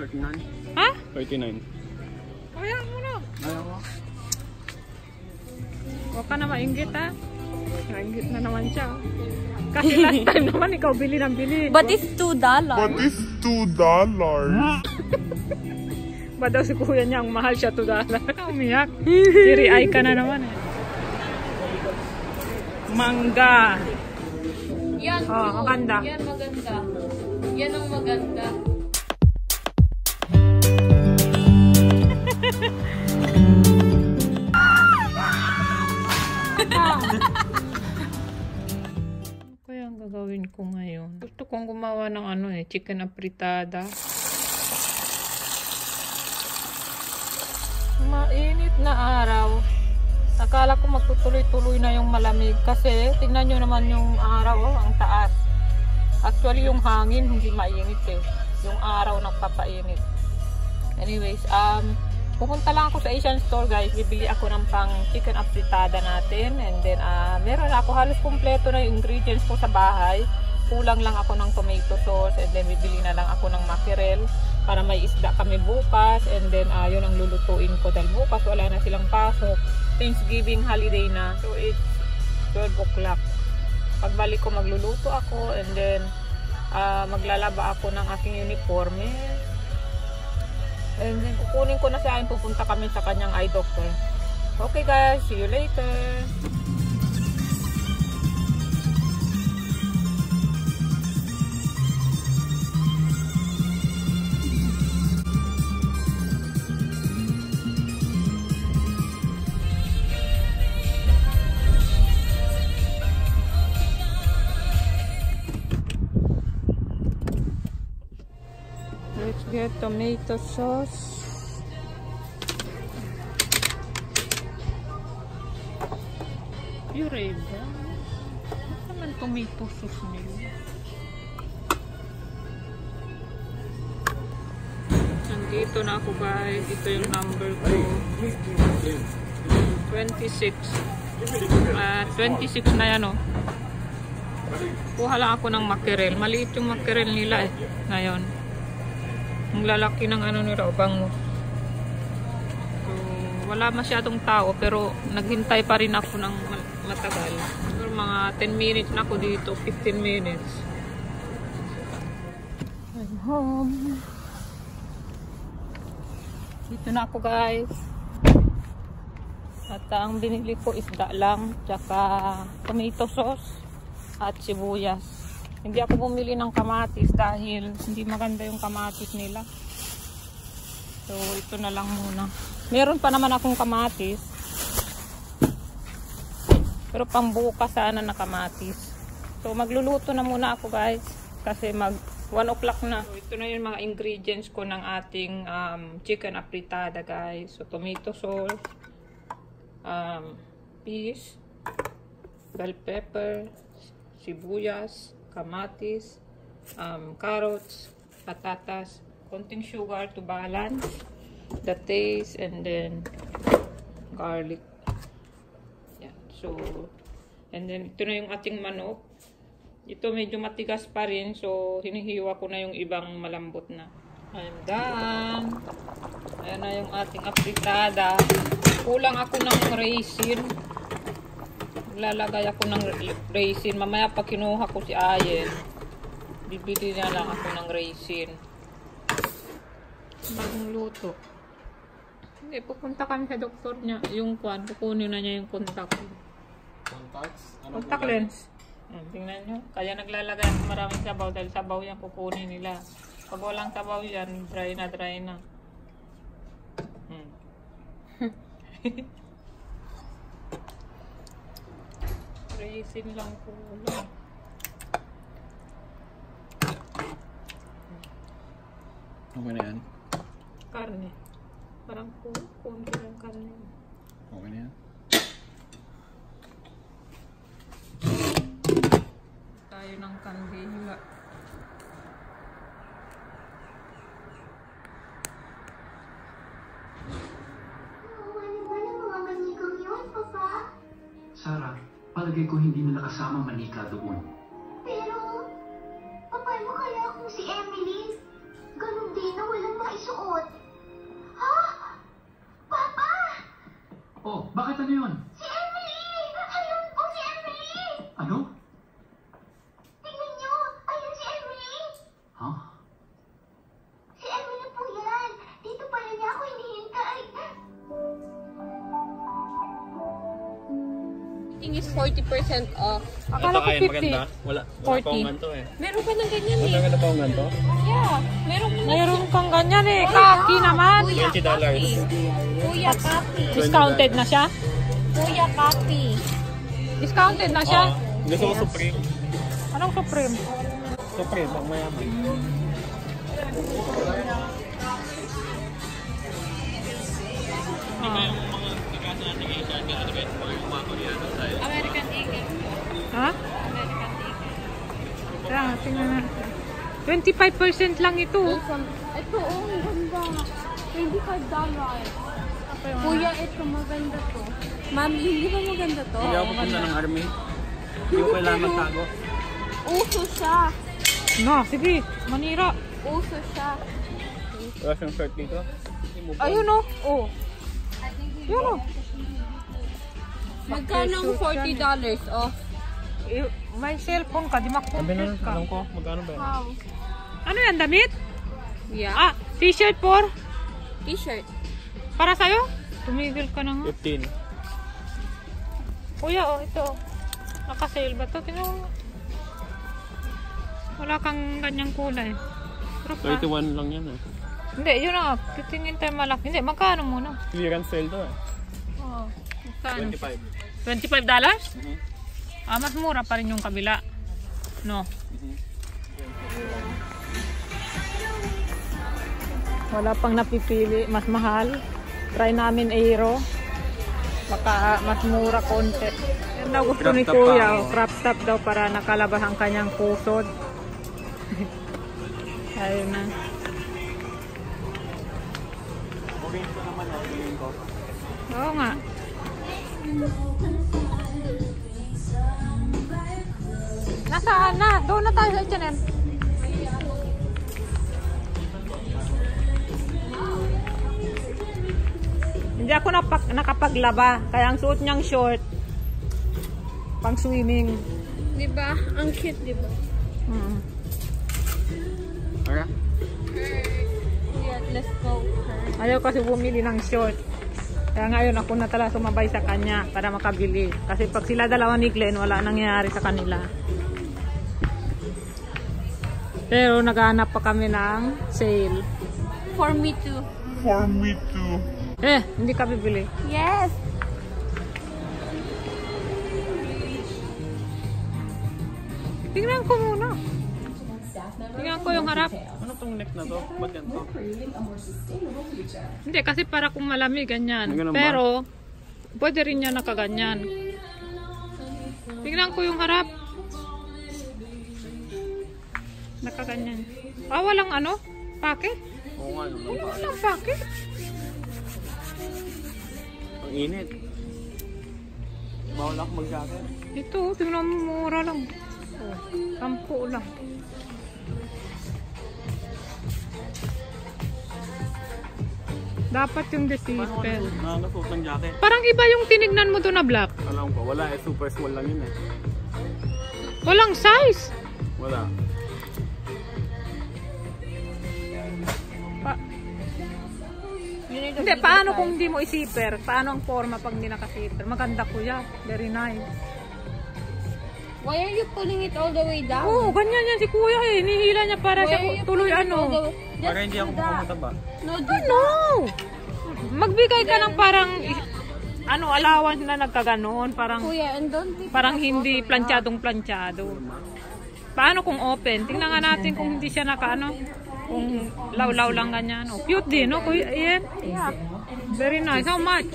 39. Ha? 39. Kaya mo na. Ayaw mo? Huwag ka na mainggit ha. Mainggit na naman siya. Kasi last time naman ikaw bili ng bili. But it's $2. But it's $2. Ba daw si kuya niya ang mahal siya $2. Umiyak. Tiri-ay ka na naman eh. Mangga. Yan. Oh, maganda. Yan maganda. Yan ang maganda. Kaya ang gagawin ko ngayon. Gusto kong gumawa ng ano eh, chicken apritada. Mainit na araw. Akala ko magtutuloy-tuloy na yung malamig kasi tingnan nyo naman yung araw, oh, ang taas. Actually yung hangin hindi mainit eh. Yung araw nagpapainit. Anyways, pupunta lang ako sa Asian store guys. Bibili ako ng pang chicken apritada natin. And then, meron ako halos kumpleto na yung ingredients ko sa bahay. Kulang lang ako ng tomato sauce. And then, bibili na lang ako ng mackerel para may isda kami bukas. And then, yun ang lulutuin ko dahil bukas wala na silang pasok. Thanksgiving holiday na. So, it's 12 o'clock. Pagbalik ko, magluluto ako. And then, maglalaba ako ng aking uniforme. And then, kukunin ko na siya. Pupunta kami sa kanyang eye doctor. Okay guys, see you later. Let's get tomato sauce. Puree ba? Ano naman tomato sauce nila? Nandito na ako guys. Ito yung number ko. 26. 26 na yan oh. Kuha lang ako ng mackerel. Maliit yung mackerel nila eh. Ngayon. Ang lalaki ng ano nila, bango. So, wala masyadong tao pero naghintay pa rin ako ng matagal. Pero mga 10 minutes na ako dito, 15 minutes. I'm home. Dito na ako guys. At ang binili ko isda lang, tsaka tomato sauce at sibuyas. Hindi ako bumili ng kamatis dahil hindi maganda yung kamatis nila. So, ito na lang muna. Meron pa naman akong kamatis. Pero pambukas sana na kamatis. So, magluluto na muna ako guys. Kasi mag 1 o'clock na. So, ito na yung mga ingredients ko ng ating chicken apritada guys. So, tomato sauce, peas, bell pepper, sibuyas, kamatis, carrots, patatas, konting sugar to balance the taste, and then garlic. Yan. So, and then ito na yung ating manok. Ito medyo matigas pa rin, so hinihiwa ko na yung ibang malambot na. I'm done. Ayan na yung ating apritada. Kulang ako ng raisin. Lalagay ako ng raisin. Mamaya pag kinuha ko si Ayen, bibili na lang ako ng raisin. Bagong luto. Hindi, pupunta kami sa doktor niya. Yung kwan, kukunin na niya yung contact. Contacts? Contact lens. Tingnan nyo. Kaya naglalagay ako maraming sabaw dahil sabaw yan kukunin nila. Pag walang sabaw yan, dry na dry na. Raisin lang po. Okay na yan? Karne. Parang kunti lang karne. Okay na yan? Tayo ng kandila. Sarah, palagay ko hindi nila kasama manika doon. Pero, paano kaya kung si Emily? Ganun din na walang mais Bakit ano yun? Si Emily! Ayun po si Emily! Ano? Tingnan niyo! Ayun si Emily! Ha? Si Emily po yan! Dito pala niya ako hinihintay! Thing is 40% off. Akala ko 50. Wala 40. ganito eh. Meron pa ng ganyan eh. Maganda pa ang ganito? Yeah, meron pa. Meron kang ganyan eh. Kaki naman. Kuya, $20. copy. Kuya, copy. Discounted na siya? Kuya, copy. Discounted na siya? Gusto ko Supreme. Anong Supreme? Supreme, pang mayaman. American Eagle. Ha? American Eagle. Kaya, tingnan natin. 25% lang ito. Ito, oh, ang ganda. $25. Kuya, ito maganda to. Ma'am, hindi ba maganda to? Hindi ako pupunta ng army. Hindi ko kailangan magtago. Uso siya. No, sige. Manira. Uso siya. Wala siyang shirt dito. Ayun o. Oh. Yun o. Magkano ang $40 off? May cellphone ka, di Sabi na, makumpit ka. alam ko, magkano ba? Wow. Ano yan, damit? Yeah. Ah, t-shirt for? T-shirt. Para sa'yo? Tumigil ka na nga. 15. Kuya, oh, ito. Naka-sale ba ito? Tingnan mo. Wala kang ganyang kulay. Pero pa. 31 lang yan eh. Hindi, yun na. Titingin tayo malaki. Hindi, magkano muna? Clearance sale to eh. Oo. Magkano? 25. $25? Ah, mas mura pa rin yung kabila. No? Wala pang napipili. Mas mahal. Try namin Aero. Baka mas mura konti. Yan daw gusto ni Crop top Kuya. pa, oh. Crop top daw para nakalabas ang kanyang pusod. Ayun na. Orange ko naman ako, bilhin ko. Oo nga. Nasaan na? Doon na tayo sa H&M. Hindi ako nakapaglaba. Kaya ang suot niyang short pang swimming. Diba? Ang cute, diba? Ara? Yeah, let's go. Ayaw kasi bumili ng short. Kaya ngayon ako na talaga sumabay sa kanya para makabili. Kasi pag sila dalawa ni Glenn, wala nangyayari sa kanila. Pero naghahanap pa kami ng sale. For me too. For me too. Hindi ka bibili. Yes! Tingnan ko muna. Tingnan ko yung harap. Ano tong neck na to? Ba't ganito? Hindi, kasi para kung malamig, ganyan. Ganun ba? Pero, pwede rin niya nakaganyan. Tingnan ko yung harap. Nakaganyan. Ah, walang ano? Packet? Oo nga, ano lang pa. Walang packet? Ang init. Bawal ako mag-jacket. Ito, tingnan mo, mura lang. Oh, 10 lang. Dapat yung deceiver. Nakakasuot ng jacket. Parang iba yung tinignan mo doon na black. Alam ko, wala eh. Super small lang yun eh. Walang size. Wala. Hindi, paano kung hindi mo isiper? Paano ang forma pag hindi nakasiper? Maganda kuya. Very nice. Why are you pulling it all the way down? Oo, ganyan yan si kuya eh. Nihila niya para Why siya are you tuloy pulling it all the ano. way? Para hindi ako pumunta ba? No, do Ano? Magbigay ka ng parang ano, allowance na nagkaganon. Parang Kuya, and don't be parang hindi planchadong planchado. Paano kung open? Tingnan nga natin kung hindi siya naka ano. Kung law-law lang ganyan. Oh, cute din, no? Kuya, Ian? Yeah. Very nice. How much?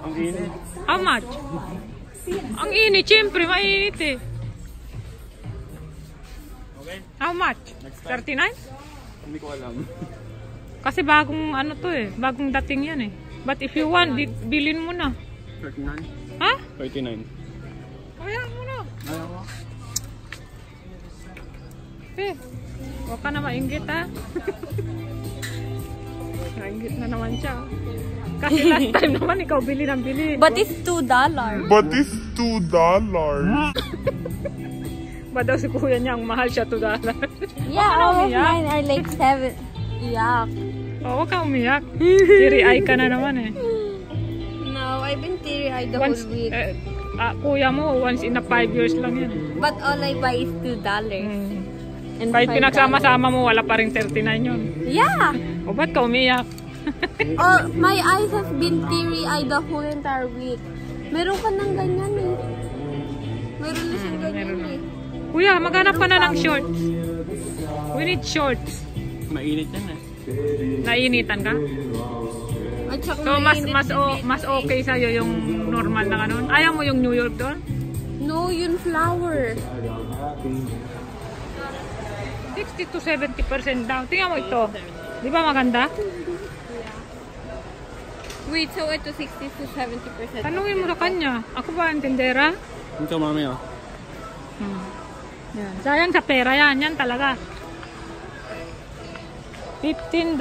Ang init. How much? Ang init, siyempre, mainit eh. Okay? How much? Next time. 39? Hindi ko alam. Kasi bagong ano to eh. Bagong dating yan eh. But if you want, bilhin mo na. 39? Ha? 39. Kaya mo na. Ayaw ko. Eh, huwag ka na mainggit ha. Nainggit na naman siya. Kasi last time naman ikaw bili ng bili. But it's $2. Ba daw si kuya niya ang mahal siya $2? Yeah, Ano all of umiyak? mine are like 7. Yeah. Oo, huwag ka umiyak. Teary-eye ka na naman eh. No, I've been teary-eyed the whole week. Kuya mo, once in a 5 years lang yan. But all I buy is $2. And Kahit $5. pinagsama-sama mo, wala pa rin 39 yun. Yeah. O ba't ka umiyak? Oh, my eyes have been teary-eyed the whole entire week. Meron ka ng ganyan eh. Meron na siyang ganyan eh. Kuya, maghanap ka na ng shorts. We need shorts. Mainit yan eh. Nainitan ka? At saka So, mas okay sa'yo yung normal na ganun. Ayaw mo yung New York doon? No, yun flower. 60 to 70% down. Tingnan mo ito. Di ba maganda? Wait, so ito 60 to 70%. Tanungin mo sa kanya. Ako ba ang tindera? Ito mami oh. Yan. Sayang sa pera yan. Yan talaga. $15.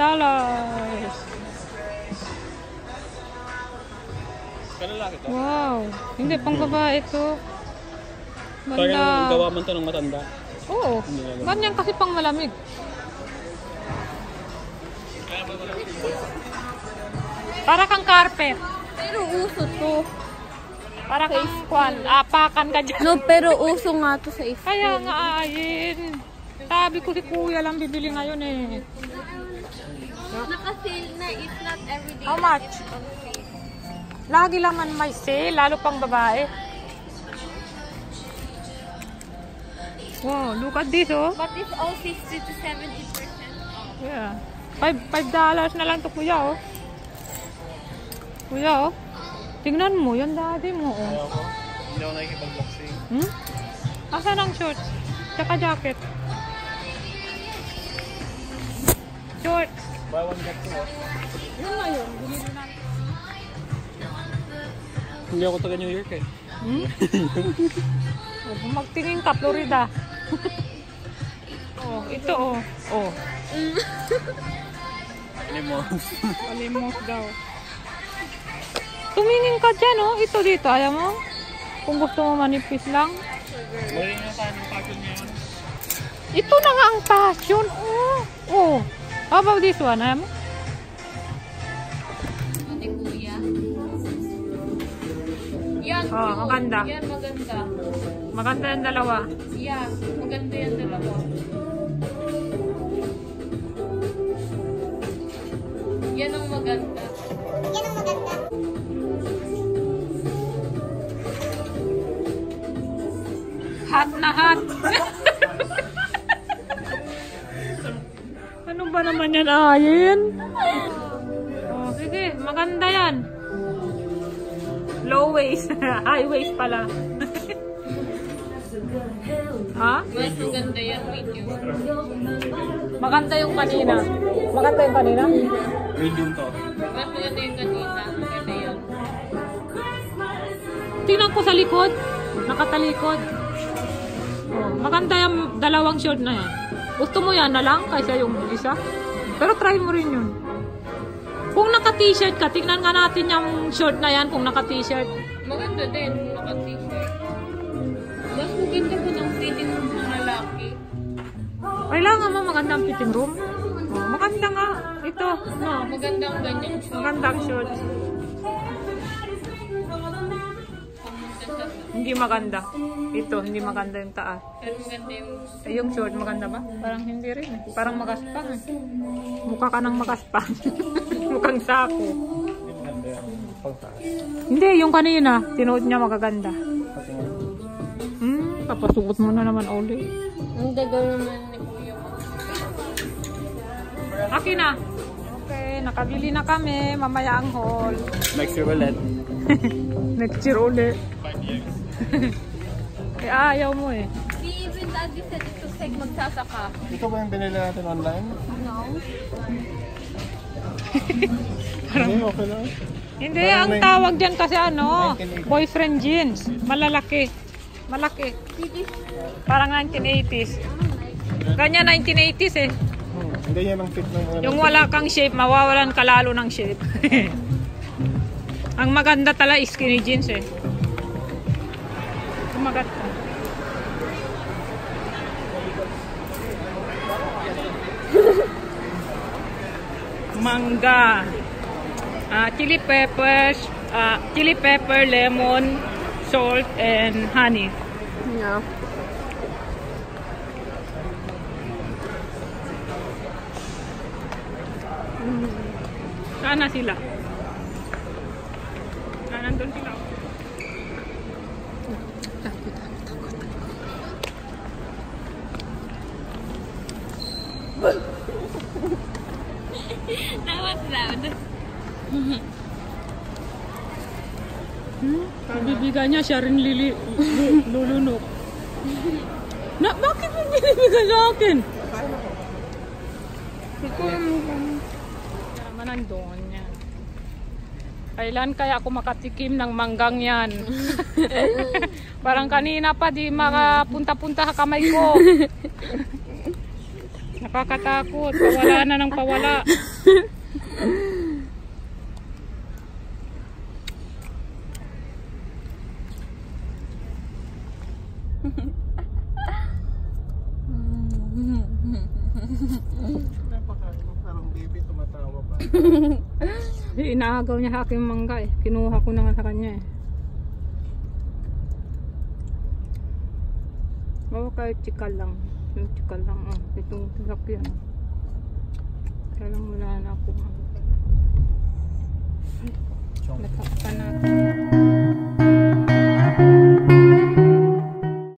Kalalaki to. Wow. Hindi, pang babae ito. Parang gawa man to ng matanda. Oo. Ganyan kasi pang malamig. Para kang carpet. Pero uso to. Para kang kwan. Apakan ka dyan. No, pero uso nga to sa isa. Kaya nga ayin. Sabi ko si kuya lang bibili ngayon eh. Naka-sale na. It's not everyday. How much? Lagi lang man may sale, lalo pang babae. Wow, look at this oh. But it's all 60 to 70%. Yeah. $5 na lang to kuya oh. Kuya oh. Tingnan mo, yan daddy mo oh. Hindi ako nakikipag-boxing. Asan ang shorts? Tsaka jacket. Shorts. Buy one get two oh. Yun na yun, binili natin. Hindi ako taga New York eh. Magtingin ka, Florida. Oh, ito oh. Oh. Limos. Palimos daw. Tumingin ka dyan oh. Ito dito, ayaw mo? Kung gusto mo manipis lang. Mali na tayo ng fashion ngayon. Ito na nga ang fashion. Oh. Oh. How about this one, ayaw mo? Ate kuya. Yan, Oh, maganda. yan maganda. Maganda yung dalawa. Yeah, maganda yan dalawa. Yan ang maganda. Hot na hot. Ano ba naman yan, ayin? Oh, sige, maganda yan. Low waist. High waist pala. Ha? Mas maganda yan, medium. Maganda yung kanina. Maganda yung kanina? Medium to. Mas maganda yung kanina. Maganda yan. Tingnan ko sa likod. Nakatalikod. Oh, maganda yung dalawang short na yan. Gusto mo yan na lang kaysa yung isa? Pero try mo rin yun. Kung naka-t-shirt ka, tingnan nga natin yung short na yan kung naka-t-shirt. Maganda din, naka-t-shirt. Mas maganda ko ng fitting room ng lalaki. Kailangan mo magandang fitting room. Oh, maganda nga. Ito. No. Magandang ganyan short. Magandang short. Hindi maganda. Ito, hindi maganda yung taas. Pero maganda yung... Yung short, maganda ba? Parang hindi rin eh. Parang magaspang eh. Mukha ka ng magaspang. Mukhang sako. Hindi, yung kanina. Tinuod niya magaganda. Papasuot mo na naman ulit. Hindi, gawin naman ni kuya. Akin na. Okay, nakabili na kami. Mamaya ang haul. Next year ulit. Next year ulit. 5 years. Eh, ayaw mo eh. Even daddy said it looks like magsasaka. Ito ba yung binili natin online? No? Hindi, okay lang. Hindi, ang tawag dyan kasi ano, boyfriend jeans. Malalaki. Malaki. Parang 1980s. Ganyan 1980s eh. Ang ganyan ang shape ng ano. Yung wala kang shape, mawawalan ka lalo ng shape. Ang maganda tala skinny jeans eh. Kumagat ka. Mangga. Chili peppers, chili pepper, lemon, salt, and honey. Yeah. Saan na sila? Nandun sila. That was loud. Bibigyan niya, siya rin lulunok. Na, bakit mo binibigay sa akin? Naman nandun yan. Kailan kaya ako makatikim ng manggang yan? Parang kanina pa di makapunta-punta sa kamay ko. Nakakatakot. Pawala na ng pawala. Parang baby tumatawa pa. Inaagaw niya sa aking mangga eh. Kinuha ko na nga sa kanya eh. Bawa kahit chikal lang. Yung chikal lang. Itong tilapia. Kaya lang wala na ako. Natakpan na ako.